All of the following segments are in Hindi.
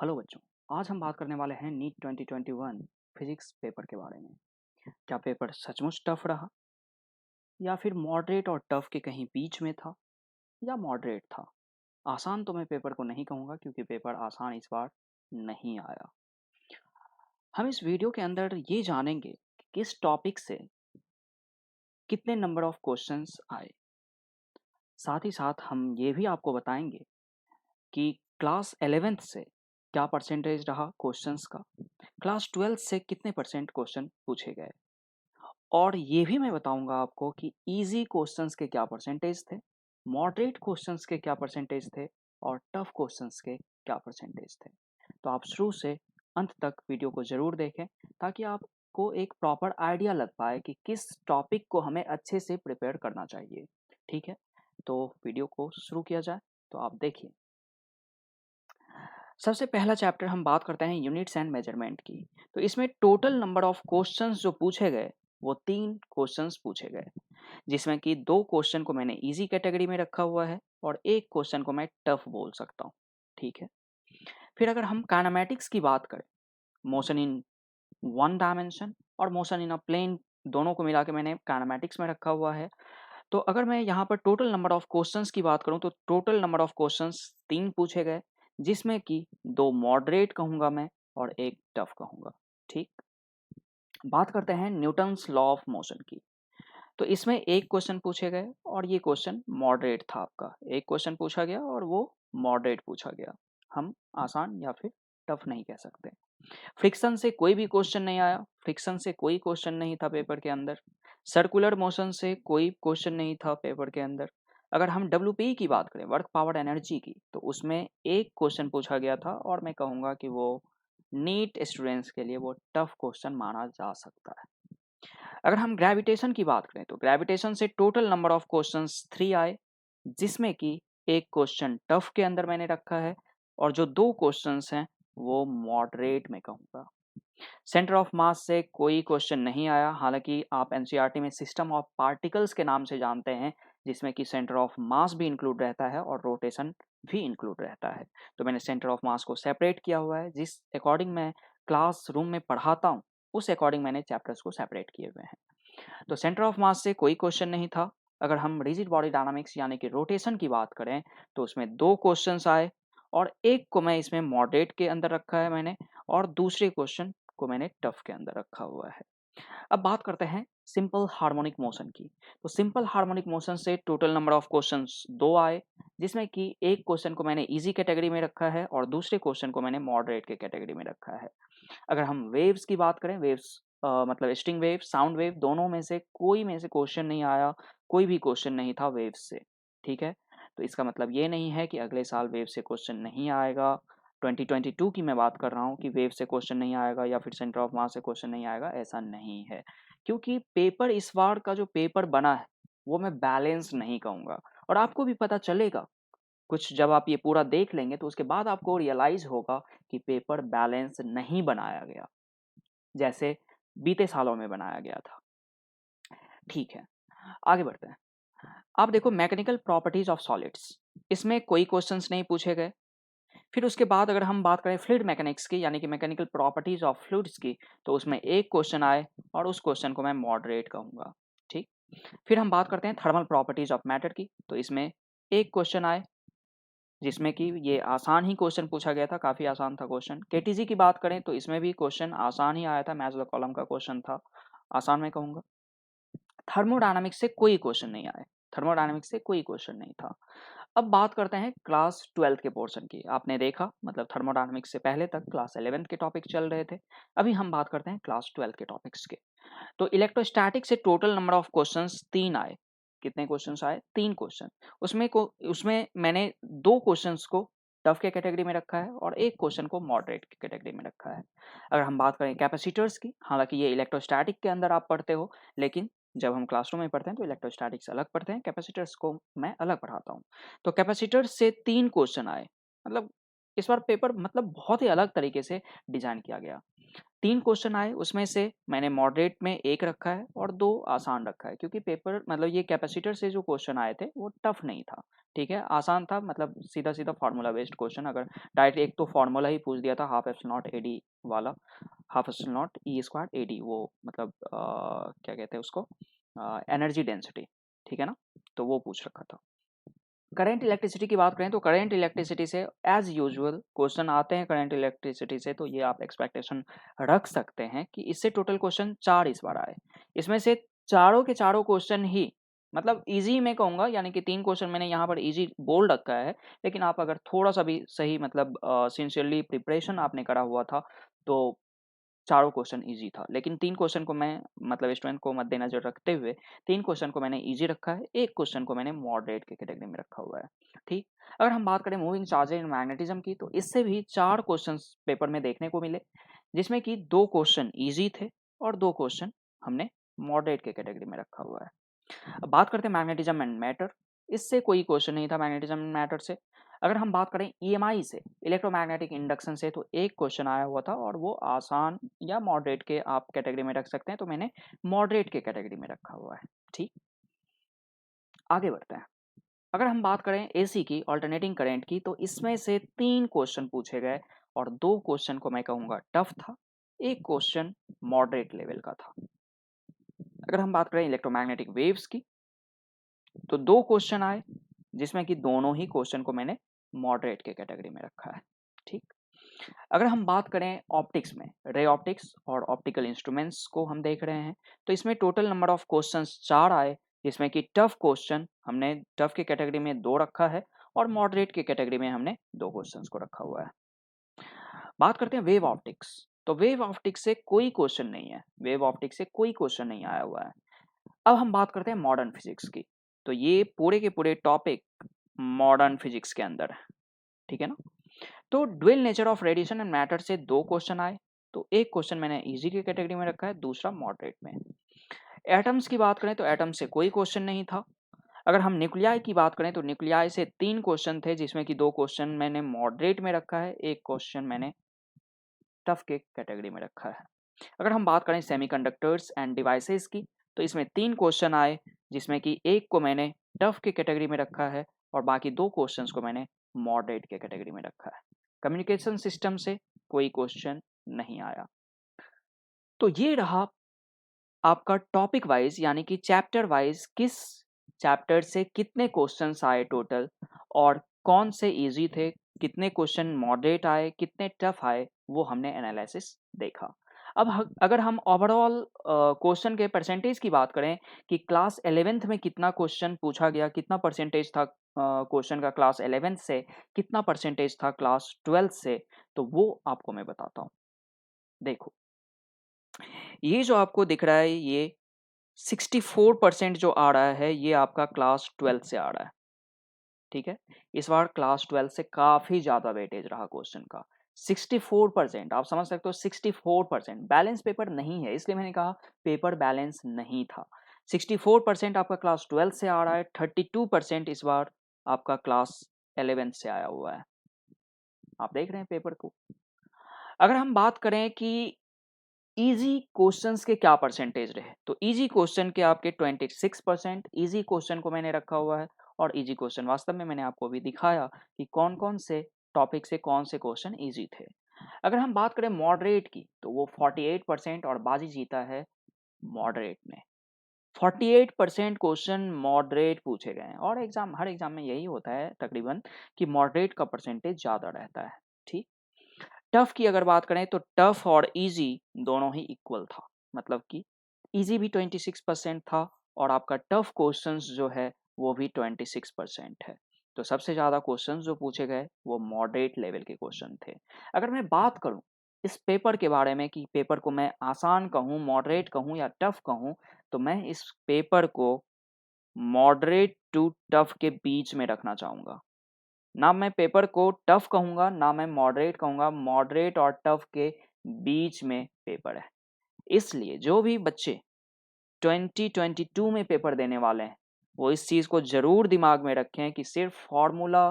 हेलो बच्चों, आज हम बात करने वाले हैं नीट 2021 फिजिक्स पेपर के बारे में। क्या पेपर सचमुच टफ रहा या फिर मॉडरेट और टफ के कहीं बीच में था या मॉडरेट था? आसान तो मैं पेपर को नहीं कहूँगा क्योंकि पेपर आसान इस बार नहीं आया। हम इस वीडियो के अंदर ये जानेंगे कि किस टॉपिक से कितने नंबर ऑफ क्वेश्चंस आए। साथ ही साथ हम ये भी आपको बताएंगे कि क्लास 11th से क्या परसेंटेज रहा क्वेश्चंस का, क्लास 12th से कितने परसेंट क्वेश्चन पूछे गए, और ये भी मैं बताऊंगा आपको कि इजी क्वेश्चंस के क्या परसेंटेज थे, मॉडरेट क्वेश्चंस के क्या परसेंटेज थे और टफ क्वेश्चंस के क्या परसेंटेज थे। तो आप शुरू से अंत तक वीडियो को ज़रूर देखें ताकि आपको एक प्रॉपर आइडिया लग पाए कि किस टॉपिक को हमें अच्छे से प्रिपेयर करना चाहिए। ठीक है, तो वीडियो को शुरू किया जाए। तो आप देखिए, सबसे पहला चैप्टर हम बात करते हैं यूनिट्स एंड मेजरमेंट की। तो इसमें टोटल नंबर ऑफ क्वेश्चंस जो पूछे गए वो 3 क्वेश्चंस पूछे गए, जिसमें कि 2 क्वेश्चन को मैंने इजी कैटेगरी में रखा हुआ है और 1 क्वेश्चन को मैं टफ बोल सकता हूँ। ठीक है, फिर अगर हम काइनेमैटिक्स की बात करें, मोशन इन वन डायमेंशन और मोशन इन अ प्लेन, दोनों को मिला के मैंने काइनेमैटिक्स में रखा हुआ है। तो अगर मैं यहाँ पर टोटल नंबर ऑफ क्वेश्चंस की बात करूँ तो टोटल नंबर ऑफ क्वेश्चंस 3 पूछे गए, जिसमें कि 2 मॉडरेट कहूँगा मैं और 1 टफ कहूँगा। ठीक, बात करते हैं न्यूटन्स लॉ ऑफ मोशन की। तो इसमें 1 क्वेश्चन पूछे गए और ये क्वेश्चन मॉडरेट था आपका। 1 क्वेश्चन पूछा गया और वो मॉडरेट पूछा गया। हम आसान या फिर टफ नहीं कह सकते। फ्रिक्शन से कोई भी क्वेश्चन नहीं आया, फ्रिक्शन से कोई क्वेश्चन नहीं था पेपर के अंदर। सर्कुलर मोशन से कोई क्वेश्चन नहीं था पेपर के अंदर। अगर हम डब्ल्यूपी की बात करें, वर्क पावर एनर्जी की, तो उसमें 1 क्वेश्चन पूछा गया था और मैं कहूँगा कि वो नीट स्टूडेंट्स के लिए वो टफ क्वेश्चन माना जा सकता है। अगर हम ग्रेविटेशन की बात करें तो ग्रेविटेशन से टोटल नंबर ऑफ क्वेश्चंस 3 आए, जिसमें कि 1 क्वेश्चन टफ के अंदर मैंने रखा है और जो 2 क्वेश्चंस हैं वो मॉडरेट में कहूँगा। सेंटर ऑफ मास से कोई क्वेश्चन नहीं आया, हालांकि आप एनसीईआरटी में सिस्टम ऑफ पार्टिकल्स के नाम से जानते हैं, जिसमें कि सेंटर ऑफ मास भी इंक्लूड रहता है और रोटेशन भी इंक्लूड रहता है। तो मैंने सेंटर ऑफ मास को सेपरेट किया हुआ है, जिस अकॉर्डिंग मैं क्लास रूम में पढ़ाता हूँ उस अकॉर्डिंग मैंने चैप्टर्स को सेपरेट किए हुए हैं। तो सेंटर ऑफ मास से कोई क्वेश्चन नहीं था। अगर हम रिजिड बॉडी डायनामिक्स यानी कि रोटेशन की बात करें तो उसमें 2 क्वेश्चंस आए और एक को मैं इसमें मॉडरेट के अंदर रखा है मैंने, और दूसरे क्वेश्चन को मैंने टफ के अंदर रखा हुआ है। अब बात करते हैं सिंपल हार्मोनिक मोशन की। तो सिंपल हार्मोनिक मोशन से टोटल नंबर ऑफ क्वेश्चंस 2 आए, जिसमें कि एक क्वेश्चन को मैंने इजी कैटेगरी में रखा है और दूसरे क्वेश्चन को मैंने मॉडरेट के कैटेगरी में रखा है। अगर हम वेव्स की बात करें, वेव्स मतलब स्ट्रिंग वेव, साउंड वेव, दोनों में से कोई में से क्वेश्चन नहीं आया, कोई भी क्वेश्चन नहीं था वेव्स से। ठीक है, तो इसका मतलब ये नहीं है कि अगले साल वेव से क्वेश्चन नहीं आएगा। 2022 की मैं बात कर रहा हूँ कि वेव से क्वेश्चन नहीं आएगा या फिर सेंटर ऑफ मास से क्वेश्चन नहीं आएगा, ऐसा नहीं है। क्योंकि पेपर इस बार का जो पेपर बना है वो मैं बैलेंस नहीं कहूँगा, और आपको भी पता चलेगा कुछ जब आप ये पूरा देख लेंगे तो उसके बाद आपको रियलाइज होगा कि पेपर बैलेंस नहीं बनाया गया जैसे बीते सालों में बनाया गया था। ठीक है, आगे बढ़ते हैं। आप देखो मैकेनिकल प्रॉपर्टीज ऑफ सॉलिड्स, इसमें कोई क्वेश्चंस नहीं पूछे गए। फिर उसके बाद अगर हम बात करें फ्लूइड मैकेनिक्स की यानी कि मैकेनिकल प्रॉपर्टीज ऑफ फ्लूइड्स की, तो उसमें एक क्वेश्चन आए और उस क्वेश्चन को मैं मॉडरेट कहूंगा। ठीक, फिर हम बात करते हैं थर्मल प्रॉपर्टीज ऑफ मैटर की, तो इसमें एक क्वेश्चन आए जिसमें कि ये आसान ही क्वेश्चन पूछा गया था, काफ़ी आसान था क्वेश्चन। केटीजी की बात करें तो इसमें भी क्वेश्चन आसान ही आया था, मैच द कॉलम का क्वेश्चन था, आसान मैं कहूँगा। थर्मोडायनामिक्स से कोई क्वेश्चन नहीं आए, थर्मोडायनामिक्स से कोई क्वेश्चन नहीं था। अब बात करते हैं क्लास 12th के पोर्शन की। आपने देखा मतलब थर्मोडायनामिक्स से पहले तक क्लास 11th के टॉपिक चल रहे थे, अभी हम बात करते हैं क्लास 12th के टॉपिक्स के। तो इलेक्ट्रोस्टैटिक से टोटल नंबर ऑफ क्वेश्चंस 3 आए। कितने क्वेश्चंस आए? 3 क्वेश्चन। उसमें मैंने 2 क्वेश्चंस को टफ के कैटेगरी में रखा है और 1 क्वेश्चन को मॉडरेट की कैटेगरी में रखा है। अगर हम बात करें कैपेसिटर्स की, हालाँकि ये इलेक्ट्रोस्टैटिक के अंदर आप पढ़ते हो, लेकिन जब हम क्लासरूम में पढ़ते हैं तो इलेक्ट्रोस्टैटिक्स अलग पढ़ते हैं, कैपेसिटर्स को मैं अलग पढ़ाता हूँ। तो कैपेसिटर्स से 3 क्वेश्चन आए। मतलब इस बार पेपर मतलब बहुत ही अलग तरीके से डिज़ाइन किया गया। 3 क्वेश्चन आए, उसमें से मैंने मॉडरेट में 1 रखा है और 2 आसान रखा है, क्योंकि पेपर मतलब ये कैपेसिटर से जो क्वेश्चन आए थे वो टफ नहीं था, ठीक है, आसान था, मतलब सीधा-सीधा फार्मूला बेस्ड क्वेश्चन। अगर डायरेक्ट एक तो फार्मूला ही पूछ दिया था, हाफ एप्सिलॉन नॉट एडी वाला, half epsilon nought E square A D, वो मतलब क्या कहते हैं उसको, एनर्जी डेंसिटी, ठीक है ना, तो वो पूछ रखा था। करंट इलेक्ट्रिसिटी की बात करें तो करंट इलेक्ट्रिसिटी से एज यूजुअल क्वेश्चन आते हैं करंट इलेक्ट्रिसिटी से, तो ये आप एक्सपेक्टेशन रख सकते हैं कि इससे टोटल क्वेश्चन 4 इस बार आए। इसमें से चारों के चारों क्वेश्चन ही मतलब इजी मैं कहूँगा, यानी कि 3 क्वेश्चन मैंने यहाँ पर इजी बोल रखा है, लेकिन आप अगर थोड़ा-सा भी सही मतलब सिंसियरली प्रिपरेशन आपने करा हुआ था, तो चारों क्वेश्चन ईज़ी था। लेकिन 3 क्वेश्चन को मैं मतलब स्टूडेंट को मद्देनज़र रखते हुए 3 क्वेश्चन को मैंने ईज़ी रखा है, 1 क्वेश्चन को मैंने मॉडरेट के कैटेगरी में रखा हुआ है, ठीक। अगर हम बात करें मूविंग चार्जेज एंड मैग्नेटिज़्म की, तो इससे भी 4 क्वेश्चंस पेपर में देखने को मिले, जिसमें कि 2 क्वेश्चन ईज़ी थे और 2 क्वेश्चन हमने मॉडरेट के कैटेगरी में रखा हुआ है। अब बात करते हैं मैग्नेटिज्म एंड मैटर। इससे कोई क्वेश्चन नहीं था मैग्नेटिज्म एंड मैटर से। अगर हम बात करें ईएमआई से, इलेक्ट्रोमैग्नेटिक इंडक्शन से, तो एक क्वेश्चन आया हुआ था और वो आसान या मॉडरेट के आप कैटेगरी में रख सकते हैं, तो मैंने मॉडरेट के कैटेगरी में रखा हुआ है, ठीक। आगे बढ़ते हैं। अगर हम बात करें एसी की, ऑल्टरनेटिंग करंट की, तो इसमें से 3 क्वेश्चन पूछे गए और 2 क्वेश्चन को मैं कहूँगा टफ था, एक क्वेश्चन मॉडरेट लेवल का था। अगर हम बात करें इलेक्ट्रोमैग्नेटिक वेव्स की, तो 2 क्वेश्चन आए, जिसमें कि दोनों ही क्वेश्चन को मैंने मॉडरेट के कैटेगरी में रखा है, ठीक। अगर हम बात करें ऑप्टिक्स में, रे ऑप्टिक्स और ऑप्टिकल इंस्ट्रूमेंट्स को हम देख रहे हैं, तो इसमें टोटल नंबर ऑफ क्वेश्चंस 4 आए, जिसमें कि टफ क्वेश्चन हमने टफ के कैटेगरी में 2 रखा है और मॉडरेट के कैटेगरी में हमने 2 क्वेश्चंस को रखा हुआ है। बात करते हैं वेव ऑप्टिक्स, तो वेव ऑप्टिक्स से कोई क्वेश्चन नहीं है, वेव ऑप्टिक्स से कोई क्वेश्चन नहीं आया हुआ है। अब हम बात करते हैं मॉडर्न फिजिक्स की, तो ये पूरे के पूरे टॉपिक मॉडर्न फिजिक्स के अंदर है, ठीक है ना। तो dual nature of radiation and matter से 2 क्वेश्चन आए, तो एक क्वेश्चन मैंने इजी की कैटेगरी में रखा है, दूसरा मॉडरेट में। एटम्स की बात करें तो एटम से कोई क्वेश्चन नहीं था। अगर हम न्यूक्लियाई की बात करें तो न्यूक्लियाई से 3 क्वेश्चन थे, जिसमें कि 2 क्वेश्चन मैंने मॉडरेट में रखा है, एक क्वेश्चन मैंने टफ के कैटेगरी में रखा है। अगर हम बात करें सेमीकंडक्टर्स एंड डिवाइसेस की, तो इसमें 3 क्वेश्चन आए, जिसमें कि एक को मैंने टफ के कैटेगरी में रखा है और बाकी 2 क्वेश्चंस को मैंने मॉडरेट के कैटेगरी में रखा है। कम्युनिकेशन सिस्टम से कोई क्वेश्चन नहीं आया। तो ये रहा आपका टॉपिक वाइज, यानी कि चैप्टर वाइज किस चैप्टर से कितने क्वेश्चंस आए टोटल और कौन से इजी थे, कितने क्वेश्चन मॉडरेट आए, कितने टफ आए, वो हमने एनालिसिस देखा। अब अगर हम ओवरऑल क्वेश्चन के परसेंटेज की बात करें कि क्लास 11th में कितना क्वेश्चन पूछा गया, कितना परसेंटेज था क्वेश्चन का क्लास 11th से, कितना परसेंटेज था क्लास 12th से, तो वो आपको मैं बताता हूँ। देखो, ये जो आपको दिख रहा है, ये 64% जो आ रहा है, ये आपका क्लास 12 से आ रहा है, ठीक है। इस बार क्लास 12 से काफ़ी ज़्यादा वेटेज रहा क्वेश्चन का, 64%। आप समझ सकते हो 64%। बैलेंस पेपर नहीं है, इसलिए मैंने कहा पेपर बैलेंस नहीं था। 64% आपका क्लास 12 से आ रहा है, 32% इस बार आपका क्लास 11 से आया हुआ है। आप देख रहे हैं पेपर को। अगर हम बात करें कि इजी क्वेश्चंस के क्या परसेंटेज रहे, तो इजी क्वेश्चन के आपके 26% इजी क्वेश्चन को मैंने रखा हुआ है, और इजी क्वेश्चन वास्तव में मैंने आपको भी दिखाया कि कौन कौन से टॉपिक से कौन से क्वेश्चन इजी थे। अगर हम बात करें मॉडरेट की, तो वो 48% और बाजी जीता है मॉडरेट ने। 48% क्वेश्चन मॉडरेट पूछे गए हैं, और हर एग्जाम में यही होता है तकरीबन कि मॉडरेट का परसेंटेज ज़्यादा रहता है, ठीक। टफ की अगर बात करें तो टफ और इजी दोनों ही इक्वल था, मतलब कि इजी भी 26% था और आपका टफ क्वेश्चंस जो है वो भी 26% है। तो सबसे ज़्यादा क्वेश्चंस जो पूछे गए वो मॉडरेट लेवल के क्वेश्चन थे। अगर मैं बात करूं इस पेपर के बारे में कि पेपर को मैं आसान कहूं, मॉडरेट कहूं या टफ कहूं, तो मैं इस पेपर को मॉडरेट टू टफ के बीच में रखना चाहूँगा। ना मैं पेपर को टफ कहूँगा, ना मैं मॉडरेट कहूँगा, मॉडरेट और टफ के बीच में पेपर है। इसलिए जो भी बच्चे 2022 में पेपर देने वाले हैं, वो इस चीज़ को ज़रूर दिमाग में रखें कि सिर्फ फॉर्मूला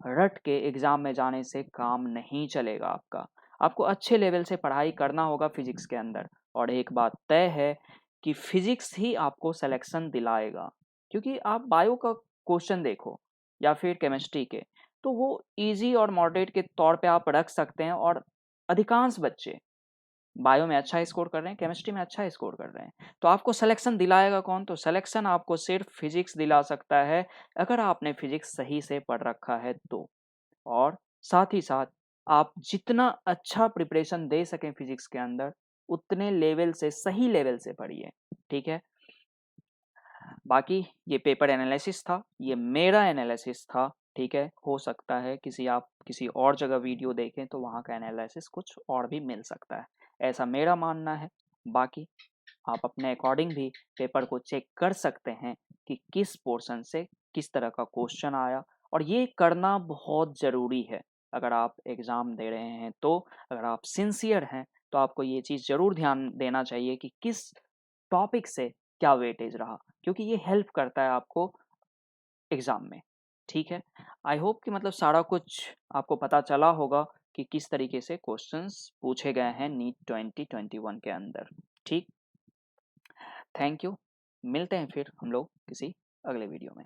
रट के एग्ज़ाम में जाने से काम नहीं चलेगा आपका। आपको अच्छे लेवल से पढ़ाई करना होगा फिजिक्स के अंदर। और एक बात तय है कि फिजिक्स ही आपको सिलेक्शन दिलाएगा, क्योंकि आप बायो का क्वेश्चन देखो या फिर केमिस्ट्री के, तो वो इजी और मॉडरेट के तौर पे आप रख सकते हैं, और अधिकांश बच्चे बायो में अच्छा स्कोर कर रहे हैं, केमिस्ट्री में अच्छा स्कोर कर रहे हैं। तो आपको सिलेक्शन दिलाएगा कौन? तो सिलेक्शन आपको सिर्फ फिजिक्स दिला सकता है, अगर आपने फिजिक्स सही से पढ़ रखा है तो। और साथ ही साथ आप जितना अच्छा प्रिपरेशन दे सकें फिजिक्स के अंदर, उतने लेवल से, सही लेवल से पढ़िए, ठीक है। बाकी ये पेपर एनालिसिस था, ये मेरा एनालिसिस था, ठीक है। हो सकता है आप किसी और जगह वीडियो देखें तो वहाँ का एनालिसिस कुछ और भी मिल सकता है, ऐसा मेरा मानना है। बाकी आप अपने अकॉर्डिंग भी पेपर को चेक कर सकते हैं कि किस पोर्शन से किस तरह का क्वेश्चन आया, और ये करना बहुत ज़रूरी है अगर आप एग्ज़ाम दे रहे हैं तो। अगर आप सिंसियर हैं तो आपको ये चीज़ ज़रूर ध्यान देना चाहिए कि किस टॉपिक से क्या वेटेज रहा, क्योंकि ये हेल्प करता है आपको एग्ज़ाम में, ठीक है। आई होप कि मतलब सारा कुछ आपको पता चला होगा कि किस तरीके से क्वेश्चंस पूछे गए हैं नीट 2021 के अंदर, ठीक। Thank you. मिलते हैं फिर हम लोग किसी अगले वीडियो में।